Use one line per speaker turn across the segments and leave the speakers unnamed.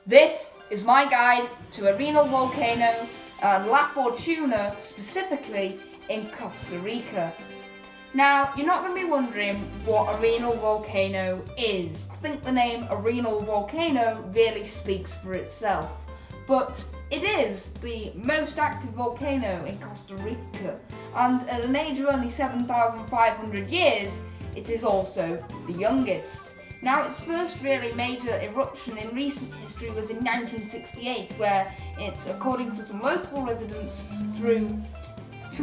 This is my guide to a renal volcano and La Fortuna, specifically in Costa Rica. Now, you're not going to be wondering what a renal volcano is. I think the name a renal volcano really speaks for itself. But it is the most active volcano in Costa Rica, and at an age of only 7,500 years, it is also the youngest. Now, its first really major eruption in recent history was in 1968, where it, according to some local residents, threw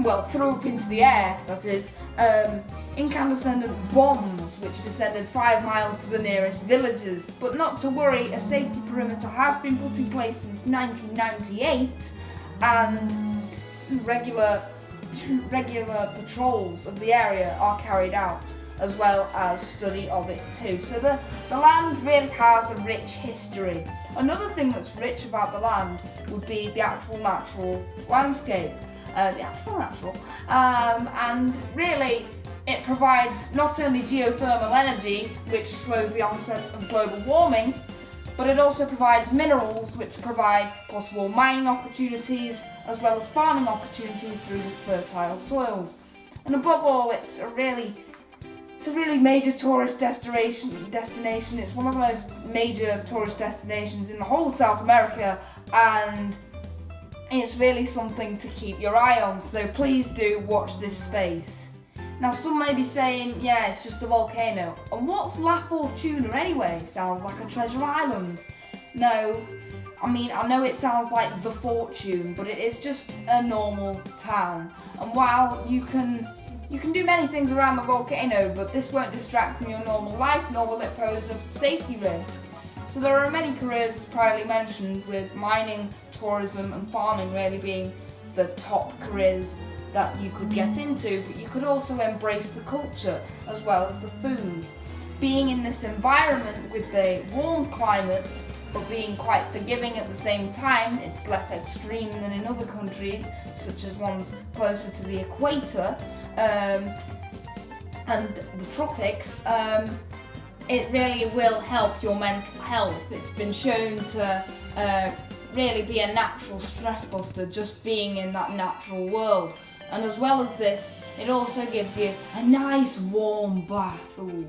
up into the air, that is, incandescent bombs which descended 5 miles to the nearest villages. But not to worry, a safety perimeter has been put in place since 1998, and regular patrols of the area are carried out, as well as study of it too. So the land really has a rich history. Another thing that's rich about the land would be the actual natural landscape. And really it provides not only geothermal energy, which slows the onset of global warming, but it also provides minerals which provide possible mining opportunities as well as farming opportunities through the fertile soils. And above all, it's a really major tourist destination. It's one of the most major tourist destinations in the whole of South America, and it's really something to keep your eye on, so please do watch this space. Now, some may be saying, yeah, it's just a volcano. And what's La Fortuna anyway? Sounds like a treasure island. No, I mean, I know it sounds like The Fortune, but it is just a normal town. And while you can do many things around the volcano, but this won't distract from your normal life, nor will it pose a safety risk. So there are many careers, as priorly mentioned, with mining, tourism and farming really being the top careers that you could get into, but you could also embrace the culture as well as the food. Being in this environment with the warm climate, but being quite forgiving at the same time, it's less extreme than in other countries, such as ones closer to the equator and the tropics. It really will help your mental health. It's been shown to really be a natural stress buster, just being in that natural world. And as well as this, it also gives you a nice warm bath. Ooh.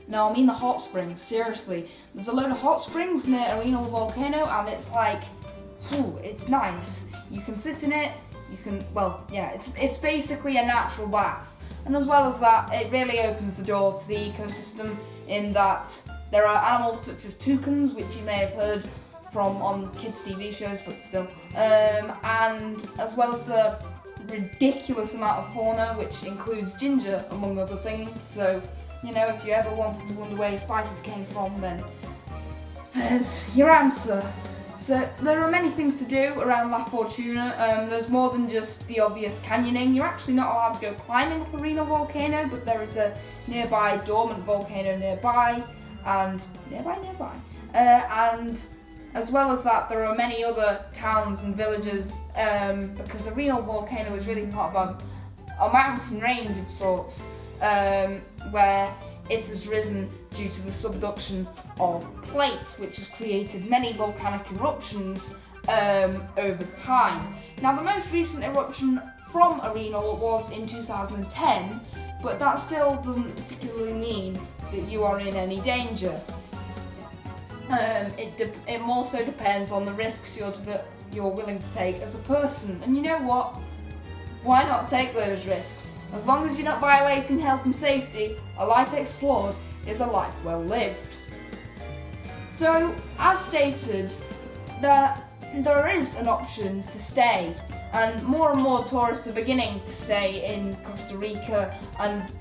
No, I mean the hot springs, seriously. There's a load of hot springs near a renal volcano, and it's like, it's nice. You can sit in it, it's basically a natural bath. And as well as that, it really opens the door to the ecosystem in that there are animals such as toucans, which you may have heard from on kids' TV shows, but still. And as well as the ridiculous amount of fauna, which includes ginger, among other things. So, if you ever wanted to wonder where your spices came from, then there's your answer. So there are many things to do around La Fortuna. There's more than just the obvious canyoning. You're actually not allowed to go climbing up a renal volcano, but there is a nearby dormant volcano nearby. And as well as that, there are many other towns and villages, because a renal volcano is really part of a mountain range of sorts, where it has risen due to the subduction of plates, which has created many volcanic eruptions over time. Now, the most recent eruption from a renal was in 2010, but that still doesn't particularly mean that you are in any danger. It more so depends on the risks you're willing to take as a person. And you know what? Why not take those risks? As long as you're not violating health and safety, a life explored is a life well lived. So, as stated, there is an option to stay, and more tourists are beginning to stay in Costa Rica, and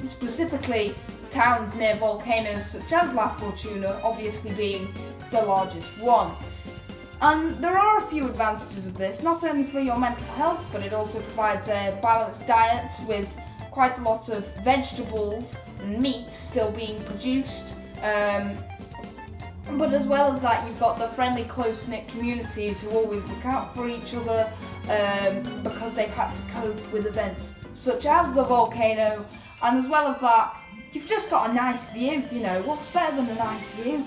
specifically towns near volcanoes such as La Fortuna, obviously being the largest one. And there are a few advantages of this, not only for your mental health, but it also provides a balanced diet with quite a lot of vegetables and meat still being produced. But as well as that, you've got the friendly, close-knit communities who always look out for each other because they've had to cope with events such as the volcano. And as well as that, you've just got a nice view, what's better than a nice view?